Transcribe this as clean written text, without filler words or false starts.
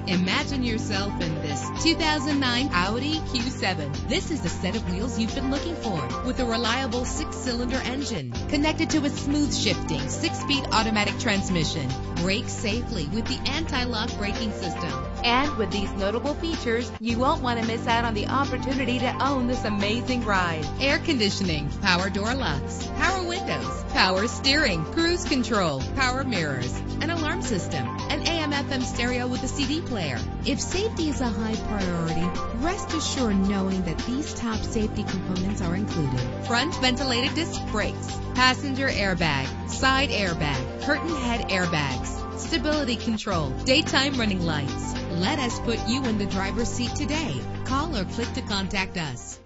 Imagine yourself in this 2009 Audi Q7. This is the set of wheels you've been looking for, with a reliable 6-cylinder engine connected to a smooth shifting 6-speed automatic transmission. Brake safely with the anti-lock braking system. And with these notable features, you won't want to miss out on the opportunity to own this amazing ride. Air conditioning, power door locks, power windows, power steering, cruise control, power mirrors, an alarm system, an AM/FM stereo with a CD player. If safety is a high priority, rest assured knowing that these top safety components are included: front ventilated disc brakes, passenger airbag, side airbag, curtain head airbags, stability control, daytime running lights. Let us put you in the driver's seat today. Call or click to contact us.